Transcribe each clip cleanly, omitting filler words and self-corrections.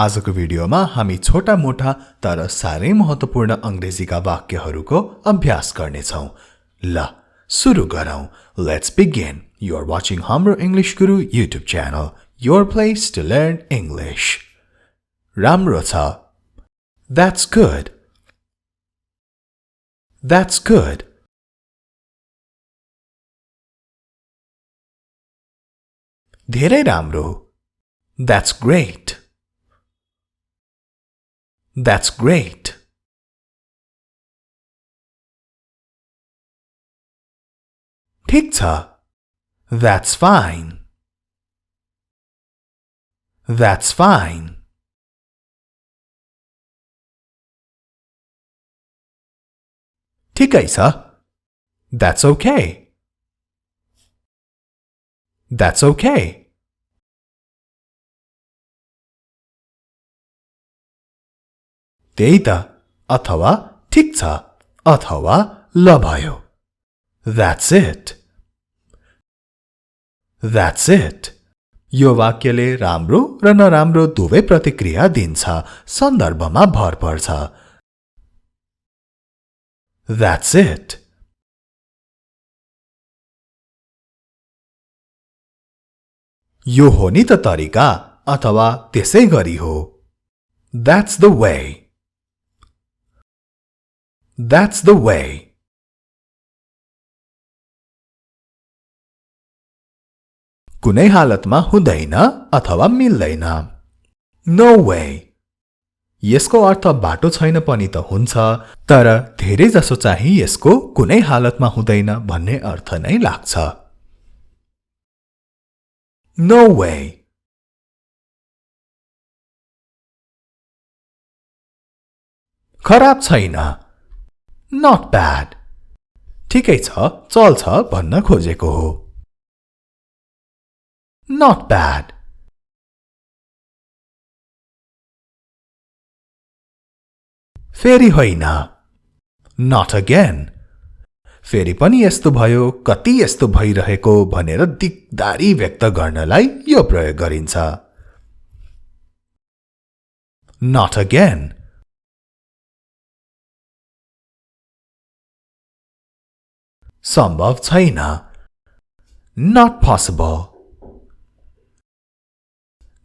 आजको भिडियोमा हामी छोटा मोटा तर साह्रै महत्त्वपूर्ण अंग्रेजीका वाक्यहरूको अभ्यास गर्नेछौं। ल सुरु गरौँ। Let's begin. You are watching Hamro English Guru YouTube channel, your place to learn English. राम्रो छ. That's good. That's good. धेरै राम्रो. That's great. That's great. ठिक छ. That's fine. That's fine. ठिकै छ. That's okay. That's okay. त्यही त अथवा ठिक छ अथवा ल भयो. That's it. That's it. यो वाक्यले राम्रो र नराम्रो दुवै प्रतिक्रिया दिन्छ. सन्दर्भमा भर पर्छ. That's it. यो हो नि त तरिका अथवा त्यसै गरी हो. That's the way. That's the way. कुनै हालतमा हुँदैन अथवा मिल्दैन. No way. यसको अर्थ बाटो छैन पनि त हुन्छ, तर धेरै जसो चाहिँ यसको कुनै हालतमा हुँदैन भन्ने अर्थ नै लाग्छ. No way. खराब छैन. Not bad. ठिकै छ, चल्छ भन्न खोजेको हो. Not bad. फेरि होइन. Not again. फेरि पनि यस्तो भयो, कति यस्तो भइरहेको भनेर दिक्दारी व्यक्त गर्नलाई यो प्रयोग गरिन्छ. Not again. सम्भव छैन. Not possible.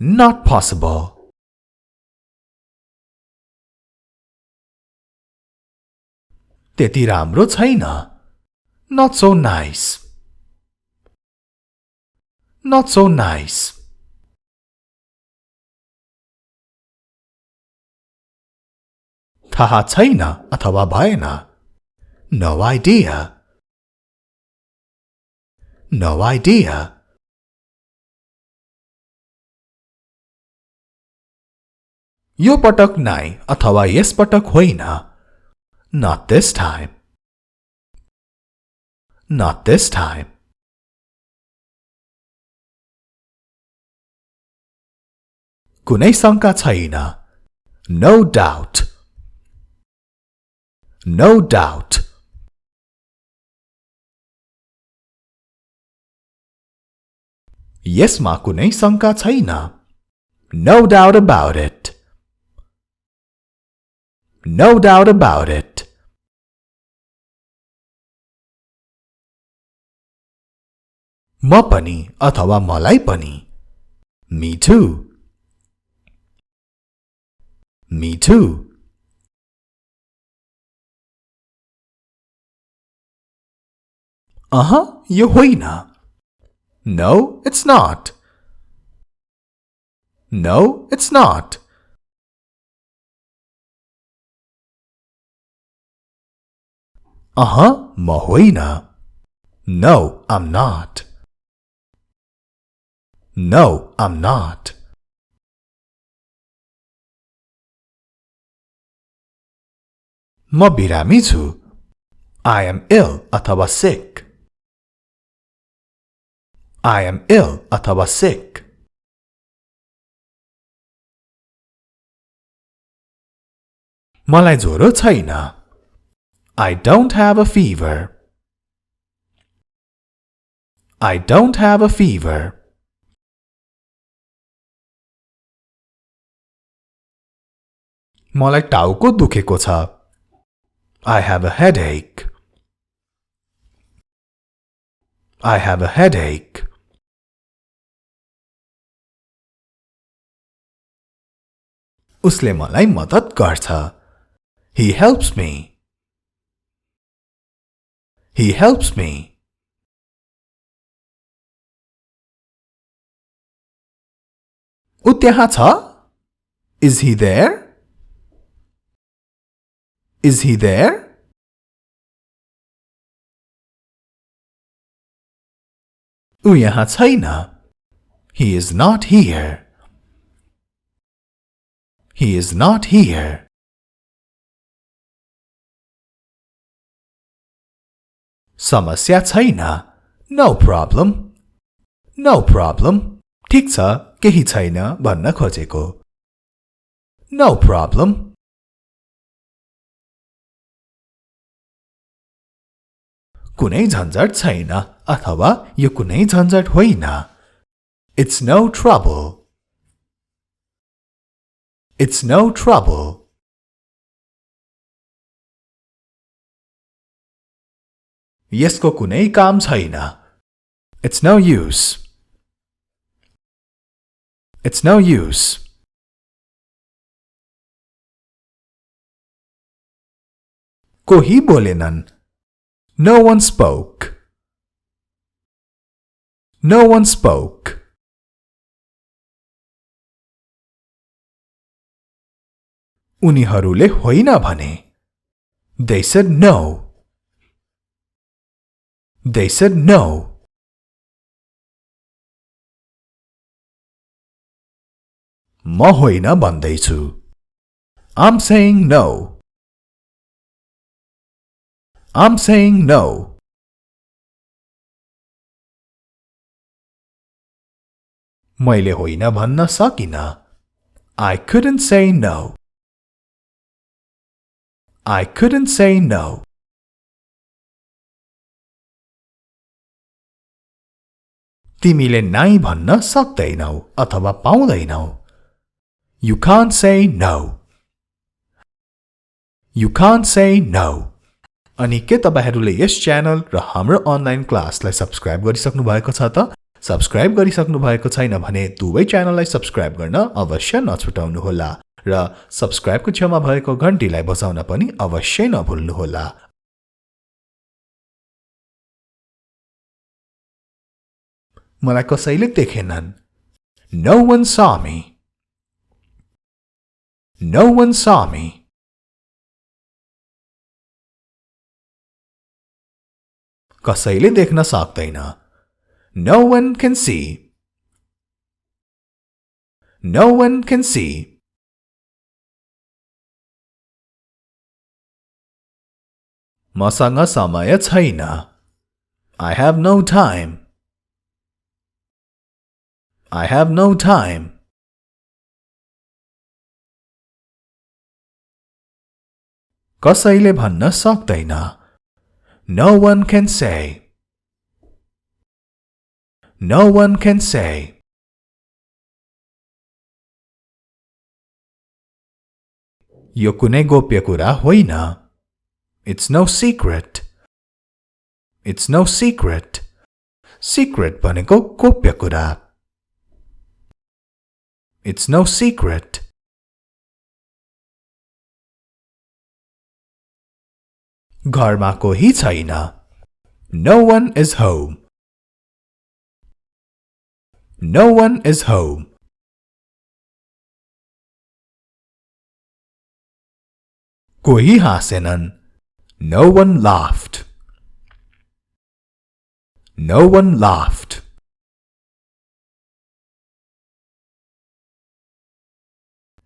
Not possible. त्यति राम्रो छैन. Not so nice. Not so nice. थाहा छैन अथवा भएन. No idea. No idea. यो पटक नाइ अथवा यस पटक होइन. Not this time. Not this time. कुनै शंका छैन. No doubt. No doubt. यसमा कुनै शंका छैन. No doubt about it. No doubt about it. म पनि अथवा मलाई पनि. Me too. Me too. यो होइन. No, it's not. No, it's not. म होइन. No, I'm not. No, I'm not. म बिरामी छु. I am ill अथवा sick. I am ill अथवा sick. मलाई ज्वरो छैन. I don't have a fever. I don't have a fever. मलाई टाउको दुखेको छ I have a headache I have a headache उसले मलाई मद्दत गर्छ He helps me He helps me उ त्यहाँ छ Is he there Is he there उ यहाँ छैन He is not here He is not here समस्या छैन No problem No problem ठीक छ केही छैन भन्न खोजेको No problem कुनै झन्झट छैन अथवा यो कुनै झन्झट होइन It's no trouble It's no trouble यसको कुनै काम छैन It's no use It's no use कोही बोलेनन् No one spoke No one spoke उनीहरूले होइन भने They said no They said no म होइन भन्दैछु I'm saying no I'm saying no मैले होइन भन्न सकिन I couldn't say no I couldn't say no तिमीले नाइ भन्न सक्दैनौ अथवा पाउँदैनौ You can't say no You can't say no अनि के तपाईहरुले यस च्यानल र हाम्रो अनलाइन क्लासलाई सब्स्क्राइब गरिसक्नु भएको छ त सब्स्क्राइब गरिसक्नु भएको छैन भने दुवै च्यानललाई सब्स्क्राइब गर्न अवश्य नछुटाउनु होला र सब्स्क्राइबको छेउमा भएको घण्टीलाई बजाउन पनि अवश्य नभुल्नु होला मलाई कसैले देखेनन् No one saw me No one saw me कसैले देख्न सक्दैन No one can see No one can see मसँग समय छैन I have no time I have no time कसैले भन्न सक्दैन No one can say No one can say यो कुनै गोप्य कुरा होइन It's no secret It's no secret Secret भनेको गोप्य कुरा It's no secret घरमा कोही छैन No one is home No one is home कोही हाँसेनन् No one laughed No one laughed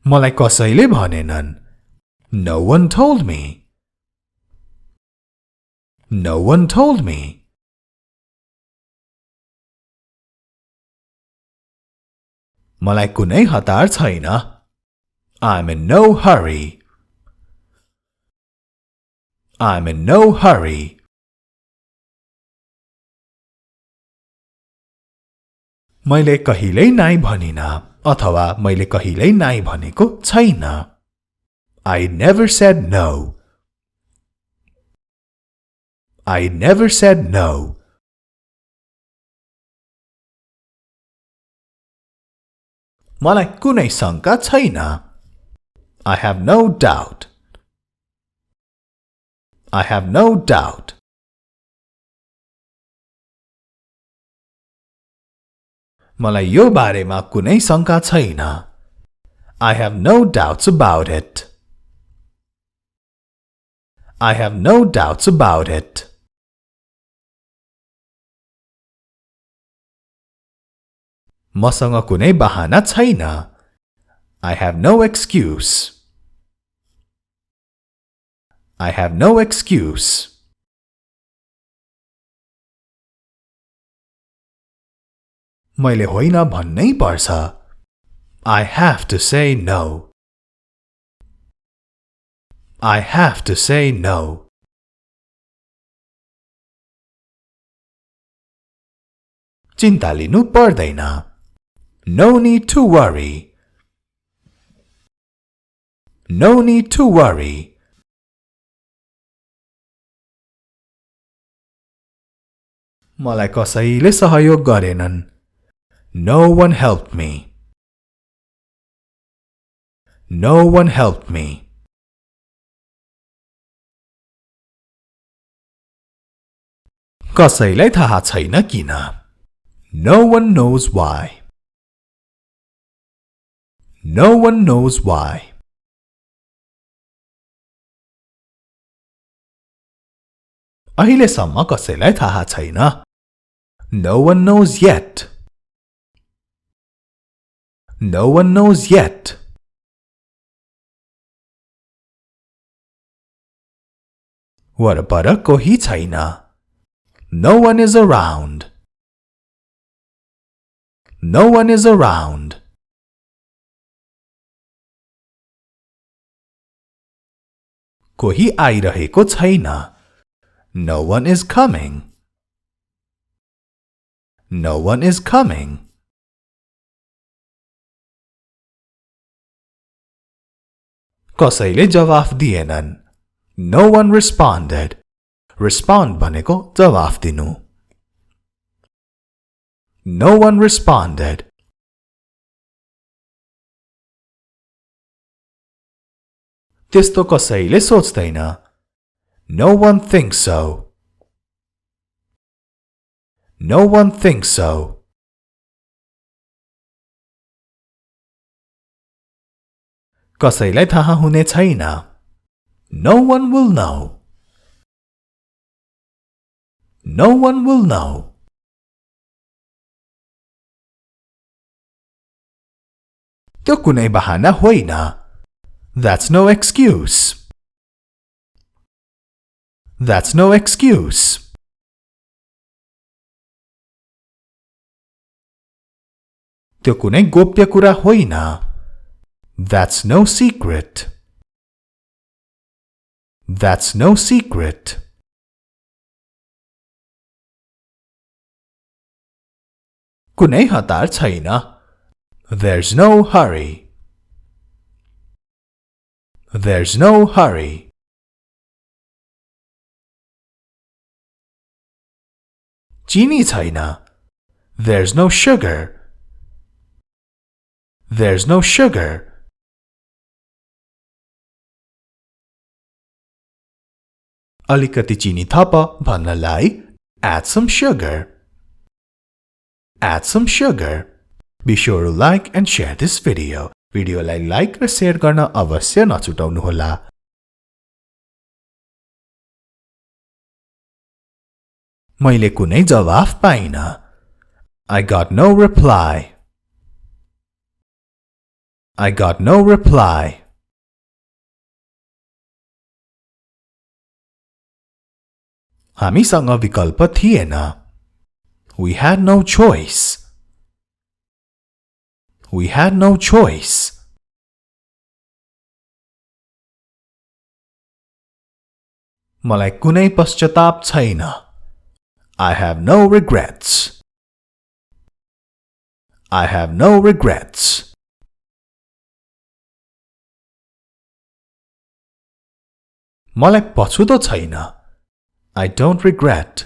मलाई कसैले भनेनन् No one told me No one told me मलाई कुनै हतार छैन I'm in no hurry I'm in no hurry मैले कहिल्यै नाइ भनिन अथवा मैले कहिल्यै नाइ भनेको छैन I never said no. I never said no. मलाई कुनै शंका छैन. I have no doubt. I have no doubt. मलाई यो बारेमा कुनै शंका छैन. I have no doubts about it. I have no doubts about it. मसँग कुनै बहाना छैन. I have no excuse. I have no excuse. मैले होइन भन्नै पर्छ. I have to say no. I have to say no. चिन्ता लिनु पर्दैन. No need to worry. No need to worry. मलाई कसैले सहयोग गरेनन्. No one helped me. No one helped me. कसैलाई थाहा छैन किन. No one knows why. No one knows why. अहिलेसम्म कसैलाई थाहा छैन. No one knows yet. No one knows yet. वरपर कोही छैन. No one is around. No one is around. कोही आइरहेको छैन. No one is coming. No one is coming. कसैले जवाफ दिएनन्. No one responded. Respond भनेको जवाफ दिनु. No one responded. त्यस्तो कसैले सोच्दैन. No one thinks so. No one thinks so. कसैलाई थाहा हुने छैन. No one will know. No one will know. त्यो कुनै बहाना होइन. That's no excuse. That's no excuse. त्यो कुनै गोप्य कुरा होइन. That's no secret. That's no secret. कुनै हतार छैन. There's no hurry. There's no hurry. चिनी छैन. There's no sugar. There's no sugar. अलिकति चिनी थप भन्नलाई add some sugar. Add some sugar. Be sure to like and share this video. भिडियोलाई लाइक र शेयर गर्न अवश्य नछुटाउनुहोला. मैले कुनै जवाफ पाइन. I got no reply. I got no reply. हामीसँग विकल्प थिएन. We had no choice. We had no choice. मलाई कुनै पश्चाताप छैन. I have no regrets. I have no regrets. मलाई पछुतो छैन. I don't regret.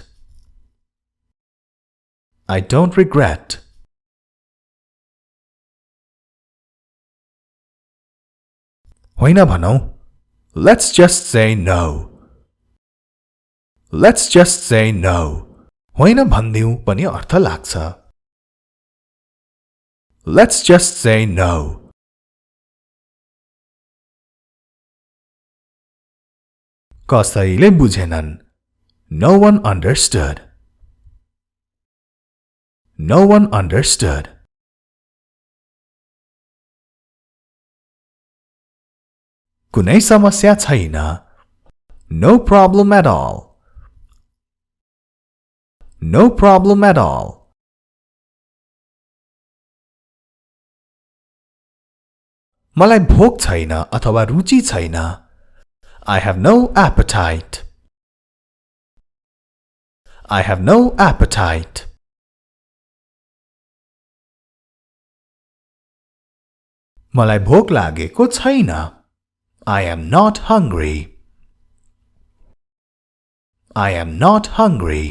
I don't regret. होइन भनौं. Let's just say no. Let's just say no. होइन भन्दिउँ पनि अर्थ लाग्छ. Let's just say no. कसैले बुझेनन्. No one understood. No one understood. कुनै समस्या छैन. No problem at all. No problem at all. मलाई भोक छैन अथवा रुचि छैन. I have no appetite. I have no appetite. मलाई भोक लागेको छैन. I am not hungry. I am not hungry.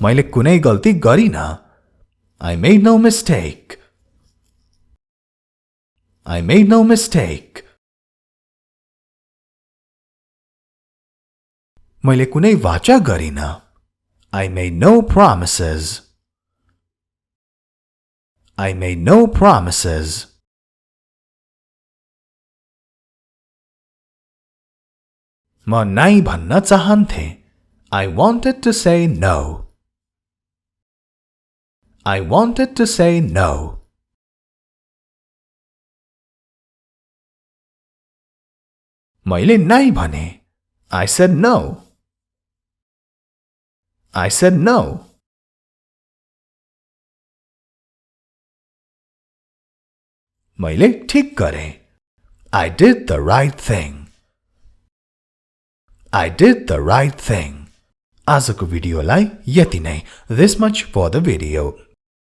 मैले कुनै गल्ती गरिन. I made no mistake. I made no mistake. मैले कुनै वाचा गरिन. I made no promises. I made no promises. म नाइ भन्न चाहन्थे. I wanted to say no. I wanted to say no. मैले नाइ भने. I said no. I said no. मैले ठिक गरे. I did the right thing. I did the right thing. आजको भिडियोलाई यति नै. This much for the video.